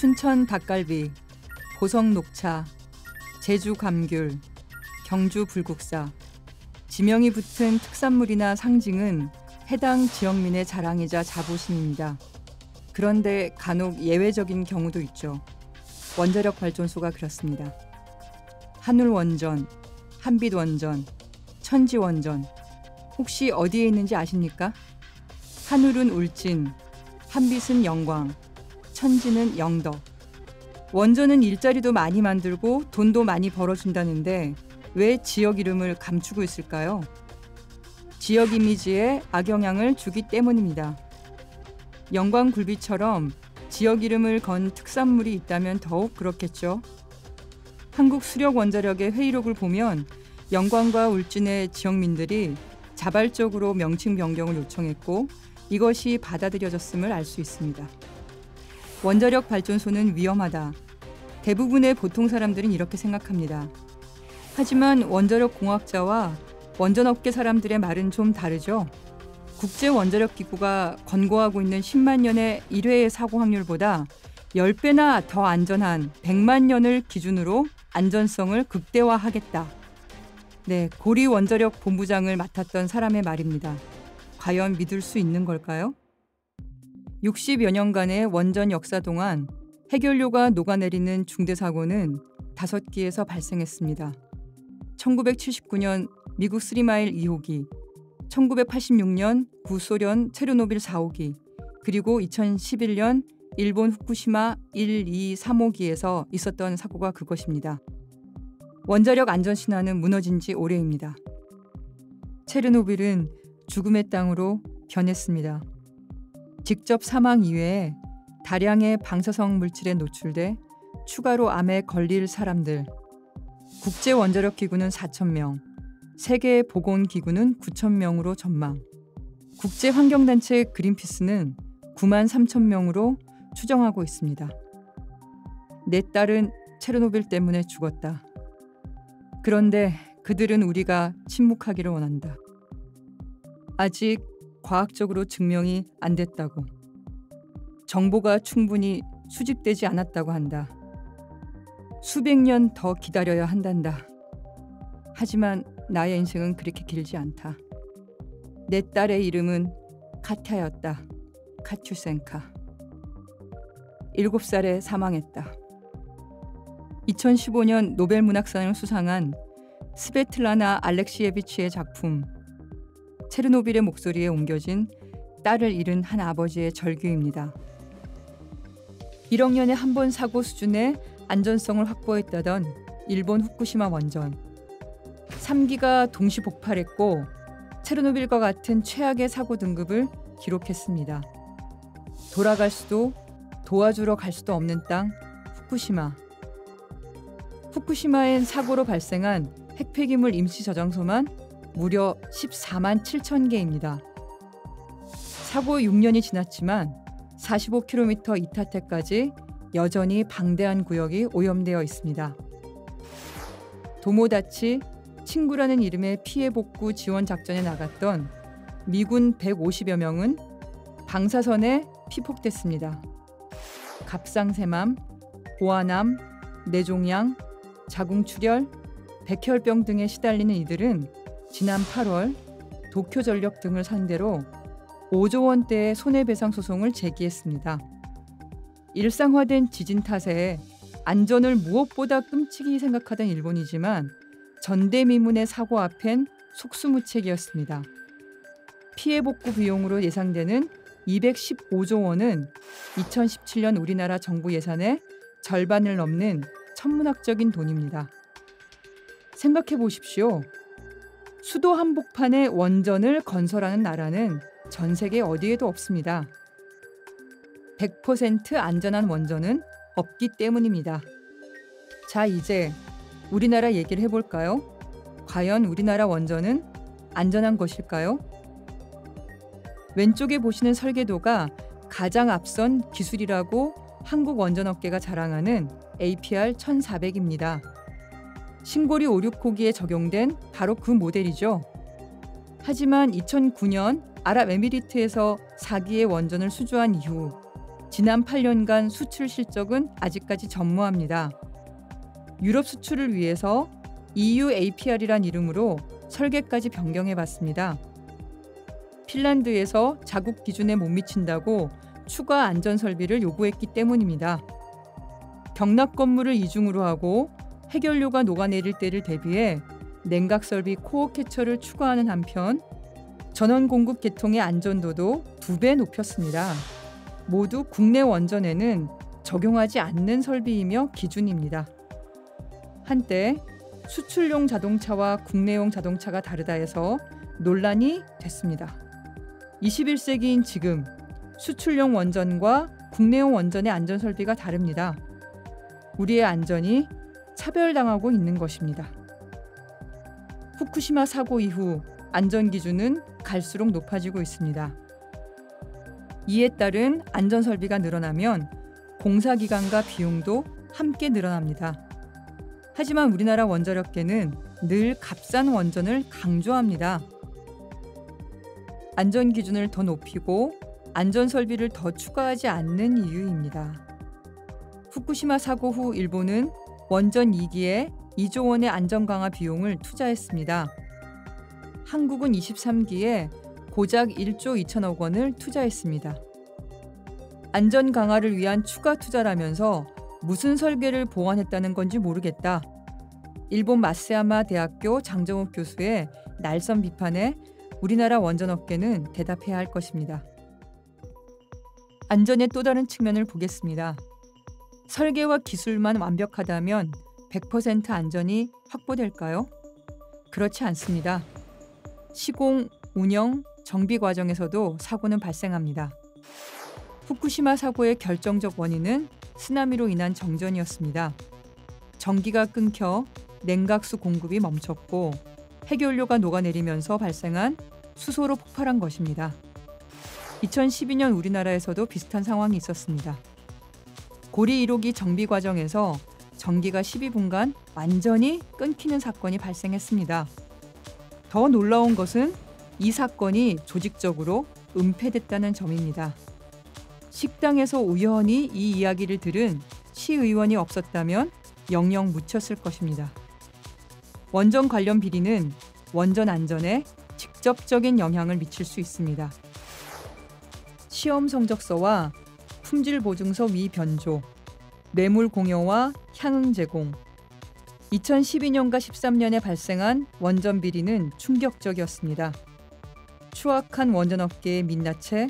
춘천 닭갈비, 보성 녹차, 제주 감귤, 경주 불국사, 지명이 붙은 특산물이나 상징은 해당 지역민의 자랑이자 자부심입니다. 그런데 간혹 예외적인 경우도 있죠. 원자력 발전소가 그렇습니다. 한울원전, 한빛원전, 천지원전, 혹시 어디에 있는지 아십니까? 한울은 울진, 한빛은 영광, 천지는 영덕. 원전은 일자리도 많이 만들고 돈도 많이 벌어준다는데 왜 지역 이름을 감추고 있을까요? 지역 이미지에 악영향을 주기 때문입니다. 영광굴비처럼 지역 이름을 건 특산물이 있다면 더욱 그렇겠죠. 한국수력원자력의 회의록을 보면 영광과 울진의 지역민들이 자발적으로 명칭 변경을 요청했고 이것이 받아들여졌음을 알 수 있습니다. 원자력 발전소는 위험하다. 대부분의 보통 사람들은 이렇게 생각합니다. 하지만 원자력 공학자와 원전업계 사람들의 말은 좀 다르죠. 국제원자력기구가 권고하고 있는 10만 년의 1회의 사고 확률보다 10배나 더 안전한 100만 년을 기준으로 안전성을 극대화하겠다. 네, 고리 원자력 본부장을 맡았던 사람의 말입니다. 과연 믿을 수 있는 걸까요? 60여 년간의 원전 역사 동안 해결료가 녹아내리는 중대 사고는 5기에서 발생했습니다. 1979년 미국 3마일 2호기, 1986년 구소련 체르노빌 4호기, 그리고 2011년 일본 후쿠시마 1, 2, 3호기에서 있었던 사고가 그것입니다. 원자력 안전신화는 무너진 지 오래입니다. 체르노빌은 죽음의 땅으로 변했습니다. 직접 사망 이외에 다량의 방사성 물질에 노출돼 추가로 암에 걸릴 사람들, 국제원자력기구는 4,000명, 세계보건기구는 9,000명으로 전망, 국제환경단체 그린피스는 9만 3천 명으로 추정하고 있습니다. 내 딸은 체르노빌 때문에 죽었다. 그런데 그들은 우리가 침묵하기를 원한다. 아직 과학적으로 증명이 안 됐다고. 정보가 충분히 수집되지 않았다고 한다. 수백 년 더 기다려야 한단다. 하지만 나의 인생은 그렇게 길지 않다. 내 딸의 이름은 카타였다. 카투센카. 7살에 사망했다. 2015년 노벨문학상을 수상한 스베틀라나 알렉시예비치의 작품 체르노빌의 목소리에 옮겨진 딸을 잃은 한 아버지의 절규입니다. 1억 년에 한 번 사고 수준의 안전성을 확보했다던 일본 후쿠시마 원전. 3기가 동시 폭발했고 체르노빌과 같은 최악의 사고 등급을 기록했습니다. 돌아갈 수도 도와주러 갈 수도 없는 땅 후쿠시마. 후쿠시마엔 사고로 발생한 핵폐기물 임시 저장소만 무려 14만 7천 개입니다. 사고 6년이 지났지만 45km 이타테까지 여전히 방대한 구역이 오염되어 있습니다. 도모다치 친구라는 이름의 피해 복구 지원 작전에 나갔던 미군 150여 명은 방사선에 피폭됐습니다. 갑상샘암, 고아암, 뇌종양, 자궁출혈, 백혈병 등에 시달리는 이들은 지난 8월 도쿄전력 등을 상대로 5조 원대의 손해배상 소송을 제기했습니다. 일상화된 지진 탓에 안전을 무엇보다 끔찍이 생각하던 일본이지만 전대미문의 사고 앞엔 속수무책이었습니다. 피해 복구 비용으로 예상되는 215조 원은 2017년 우리나라 정부 예산의 절반을 넘는 천문학적인 돈입니다. 생각해 보십시오. 수도 한복판에 원전을 건설하는 나라는 전 세계 어디에도 없습니다. 100% 안전한 원전은 없기 때문입니다. 자, 이제 우리나라 얘기를 해볼까요? 과연 우리나라 원전은 안전한 것일까요? 왼쪽에 보시는 설계도가 가장 앞선 기술이라고 한국원전업계가 자랑하는 APR 1400입니다. 신고리 5,6호기에 적용된 바로 그 모델이죠. 하지만 2009년 아랍에미리트에서 4기의 원전을 수주한 이후 지난 8년간 수출 실적은 아직까지 전무합니다. 유럽 수출을 위해서 EU APR이란 이름으로 설계까지 변경해봤습니다. 핀란드에서 자국 기준에 못 미친다고 추가 안전 설비를 요구했기 때문입니다. 경납 건물을 이중으로 하고 해결료가 녹아내릴 때를 대비해 냉각 설비 코어 캐처를 추가하는 한편 전원 공급 계통의 안전도도 2배 높였습니다. 모두 국내 원전에는 적용하지 않는 설비이며 기준입니다. 한때 수출용 자동차와 국내용 자동차가 다르다 해서 논란이 됐습니다. 21세기인 지금 수출용 원전과 국내용 원전의 안전 설비가 다릅니다. 우리의 안전이 차별당하고 있는 것입니다. 후쿠시마 사고 이후 안전 기준은 갈수록 높아지고 있습니다. 이에 따른 안전 설비가 늘어나면 공사 기간과 비용도 함께 늘어납니다. 하지만 우리나라 원자력계는 늘 값싼 원전을 강조합니다. 안전 기준을 더 높이고 안전 설비를 더 추가하지 않는 이유입니다. 후쿠시마 사고 후 일본은 원전 2기에 2조 원의 안전 강화 비용을 투자했습니다. 한국은 23기에 고작 1조 2천억 원을 투자했습니다. 안전 강화를 위한 추가 투자라면서 무슨 설계를 보완했다는 건지 모르겠다. 일본 마쓰야마 대학교 장정욱 교수의 날선 비판에 우리나라 원전업계는 대답해야 할 것입니다. 안전의 또 다른 측면을 보겠습니다. 설계와 기술만 완벽하다면 100% 안전이 확보될까요? 그렇지 않습니다. 시공, 운영, 정비 과정에서도 사고는 발생합니다. 후쿠시마 사고의 결정적 원인은 쓰나미로 인한 정전이었습니다. 전기가 끊겨 냉각수 공급이 멈췄고 해결료가 녹아내리면서 발생한 수소로 폭발한 것입니다. 2012년 우리나라에서도 비슷한 상황이 있었습니다. 고리 1호기 정비 과정에서 전기가 12분간 완전히 끊기는 사건이 발생했습니다. 더 놀라운 것은 이 사건이 조직적으로 은폐됐다는 점입니다. 식당에서 우연히 이 이야기를 들은 시의원이 없었다면 영영 묻혔을 것입니다. 원전 관련 비리는 원전 안전에 직접적인 영향을 미칠 수 있습니다. 시험 성적서와 품질 보증서 위 변조, 뇌물 공여와 향응 제공. 2012년과 13년에 발생한 원전 비리는 충격적이었습니다. 추악한 원전업계의 민낯에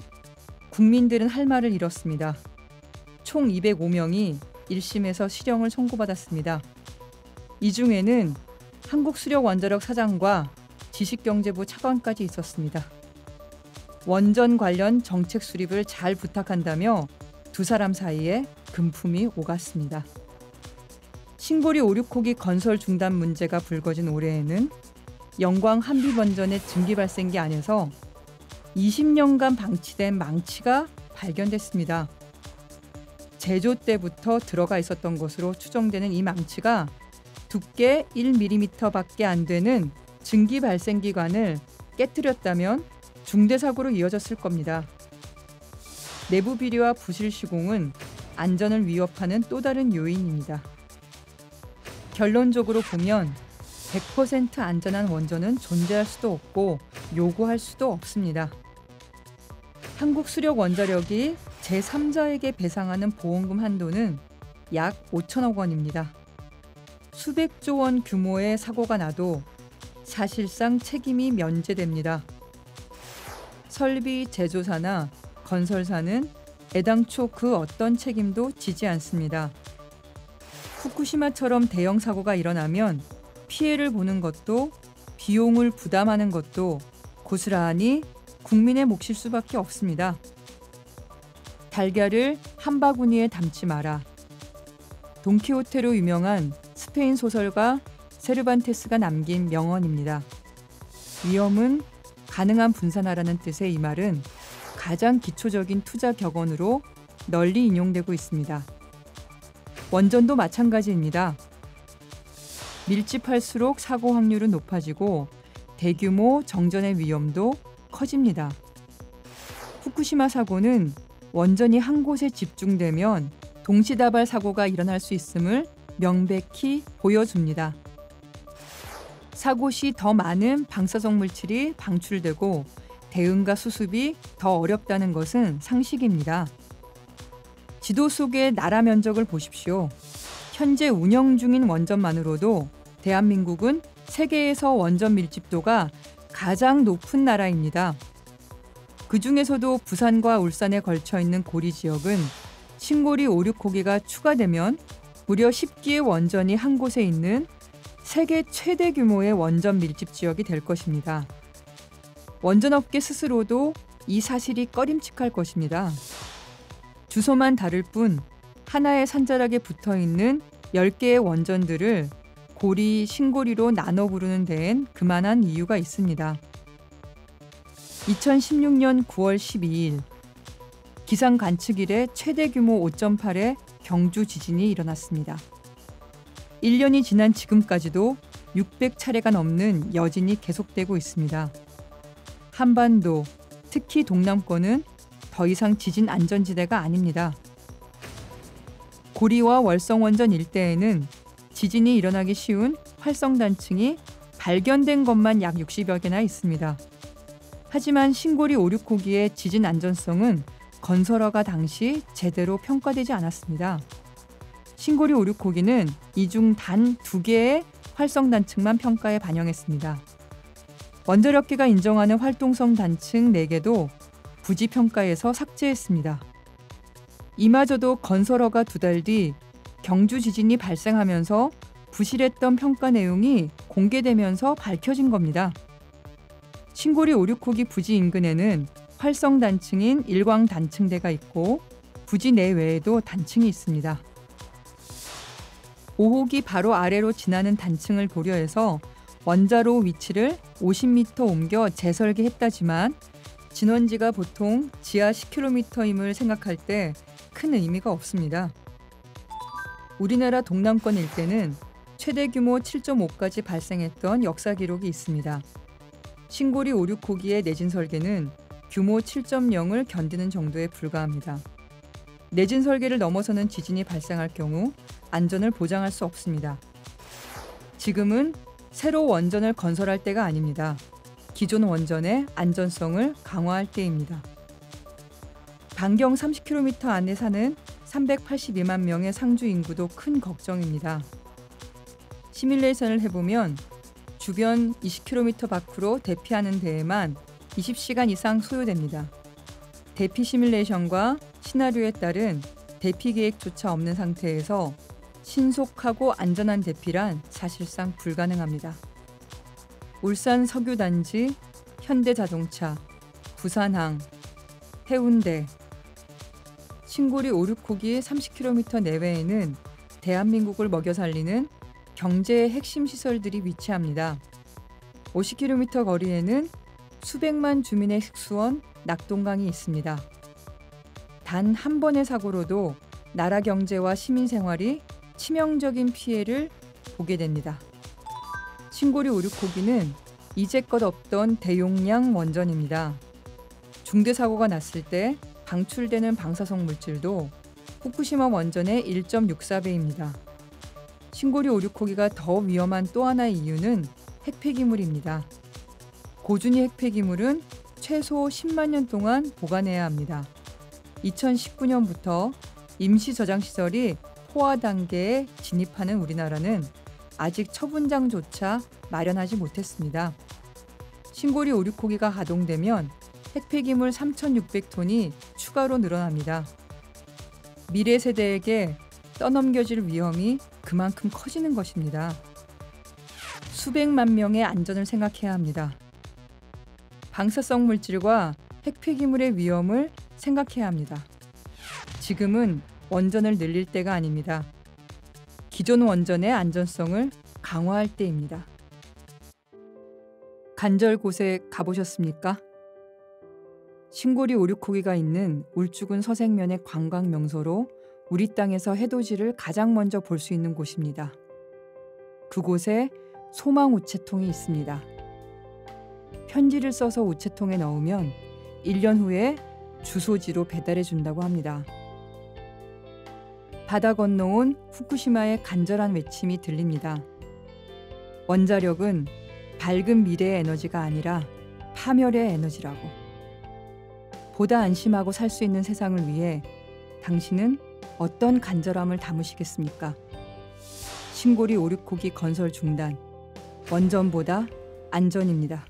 국민들은 할 말을 잃었습니다. 총 205명이 1심에서 실형을 선고받았습니다. 이 중에는 한국수력원자력 사장과 지식경제부 차관까지 있었습니다. 원전 관련 정책 수립을 잘 부탁한다며 두 사람 사이에 금품이 오갔습니다. 신고리 5,6호기 건설 중단 문제가 불거진 올해에는 영광 한빛원전의 증기 발생기 안에서 20년간 방치된 망치가 발견됐습니다. 제조 때부터 들어가 있었던 것으로 추정되는 이 망치가 두께 1mm밖에 안 되는 증기 발생기관을 깨뜨렸다면 중대 사고로 이어졌을 겁니다. 내부 비리와 부실 시공은 안전을 위협하는 또 다른 요인입니다. 결론적으로 보면 100% 안전한 원전은 존재할 수도 없고 요구할 수도 없습니다. 한국수력원자력이 제3자에게 배상하는 보험금 한도는 약 5천억 원입니다. 수백조 원 규모의 사고가 나도 사실상 책임이 면제됩니다. 설비 제조사나 건설사는 애당초 그 어떤 책임도 지지 않습니다. 후쿠시마처럼 대형 사고가 일어나면 피해를 보는 것도 비용을 부담하는 것도 고스란히 국민의 몫일 수밖에 없습니다. 달걀을 한 바구니에 담지 마라. 돈키호테로 유명한 스페인 소설가 세르반테스가 남긴 명언입니다. 위험은 가능한 분산하라는 뜻의 이 말은 가장 기초적인 투자 격언으로 널리 인용되고 있습니다. 원전도 마찬가지입니다. 밀집할수록 사고 확률은 높아지고 대규모 정전의 위험도 커집니다. 후쿠시마 사고는 원전이 한 곳에 집중되면 동시다발 사고가 일어날 수 있음을 명백히 보여줍니다. 사고 시 더 많은 방사성 물질이 방출되고 대응과 수습이 더 어렵다는 것은 상식입니다. 지도 속의 나라 면적을 보십시오. 현재 운영 중인 원전만으로도 대한민국은 세계에서 원전 밀집도가 가장 높은 나라입니다. 그 중에서도 부산과 울산에 걸쳐 있는 고리 지역은 신고리 5, 6호기가 추가되면 무려 10기의 원전이 한 곳에 있는 세계 최대 규모의 원전 밀집 지역이 될 것입니다. 원전업계 스스로도 이 사실이 꺼림칙할 것입니다. 주소만 다를 뿐 하나의 산자락에 붙어있는 10개의 원전들을 고리, 신고리로 나눠 부르는 데엔 그만한 이유가 있습니다. 2016년 9월 12일 기상 관측 이래 최대 규모 5.8의 경주 지진이 일어났습니다. 1년이 지난 지금까지도 600차례가 넘는 여진이 계속되고 있습니다. 한반도, 특히 동남권은 더 이상 지진 안전지대가 아닙니다. 고리와 월성원전 일대에는 지진이 일어나기 쉬운 활성단층이 발견된 것만 약 60여 개나 있습니다. 하지만 신고리 5, 6호기의 지진 안전성은 건설허가 당시 제대로 평가되지 않았습니다. 신고리 5, 6호기는 이 중 단 2개의 활성단층만 평가에 반영했습니다. 원자력계가 인정하는 활동성 단층 4개도 부지평가에서 삭제했습니다. 이마저도 건설허가 2달 뒤 경주 지진이 발생하면서 부실했던 평가 내용이 공개되면서 밝혀진 겁니다. 신고리 5, 6호기 부지 인근에는 활성 단층인 일광 단층대가 있고 부지 내외에도 단층이 있습니다. 5호기 바로 아래로 지나는 단층을 고려해서 원자로 위치를 50m 옮겨 재설계했다지만 진원지가 보통 지하 10km임을 생각할 때 큰 의미가 없습니다. 우리나라 동남권 일대는 최대 규모 7.5까지 발생했던 역사 기록이 있습니다. 신고리 5, 6호기의 내진 설계는 규모 7.0을 견디는 정도에 불과합니다. 내진 설계를 넘어서는 지진이 발생할 경우 안전을 보장할 수 없습니다. 지금은 새로 원전을 건설할 때가 아닙니다. 기존 원전의 안전성을 강화할 때입니다. 반경 30km 안에 사는 382만 명의 상주 인구도 큰 걱정입니다. 시뮬레이션을 해보면 주변 20km 밖으로 대피하는 데에만 20시간 이상 소요됩니다. 대피 시뮬레이션과 시나리오에 따른 대피 계획조차 없는 상태에서 신속하고 안전한 대피란 사실상 불가능합니다. 울산 석유단지, 현대자동차, 부산항, 해운대, 신고리 5, 6호기 30km 내외에는 대한민국을 먹여 살리는 경제의 핵심 시설들이 위치합니다. 50km 거리에는 수백만 주민의 식수원, 낙동강이 있습니다. 단 한 번의 사고로도 나라 경제와 시민 생활이 치명적인 피해를 보게 됩니다. 신고리 5, 6호기는 이제껏 없던 대용량 원전입니다. 중대 사고가 났을 때 방출되는 방사성 물질도 후쿠시마 원전의 1.64배입니다. 신고리 5, 6호기가 더 위험한 또 하나의 이유는 핵폐기물입니다. 고준위 핵폐기물은 최소 10만 년 동안 보관해야 합니다. 2019년부터 임시 저장시설이 포화 단계에 진입하는 우리나라는 아직 처분장조차 마련하지 못했습니다. 신고리 5, 6호기가 가동되면 핵폐기물 3,600톤이 추가로 늘어납니다. 미래 세대에게 떠넘겨질 위험이 그만큼 커지는 것입니다. 수백만 명의 안전을 생각해야 합니다. 방사성 물질과 핵폐기물의 위험을 생각해야 합니다. 지금은 원전을 늘릴 때가 아닙니다. 기존 원전의 안전성을 강화할 때입니다. 간절 곳에 가보셨습니까? 신고리 오륙호기가 있는 울주군 서생면의 관광 명소로 우리 땅에서 해돋이를 가장 먼저 볼 수 있는 곳입니다. 그곳에 소망 우체통이 있습니다. 편지를 써서 우체통에 넣으면 1년 후에 주소지로 배달해 준다고 합니다. 바다 건너온 후쿠시마의 간절한 외침이 들립니다. 원자력은 밝은 미래의 에너지가 아니라 파멸의 에너지라고. 보다 안심하고 살 수 있는 세상을 위해 당신은 어떤 간절함을 담으시겠습니까? 신고리 오륙호기 건설 중단. 원전보다 안전입니다.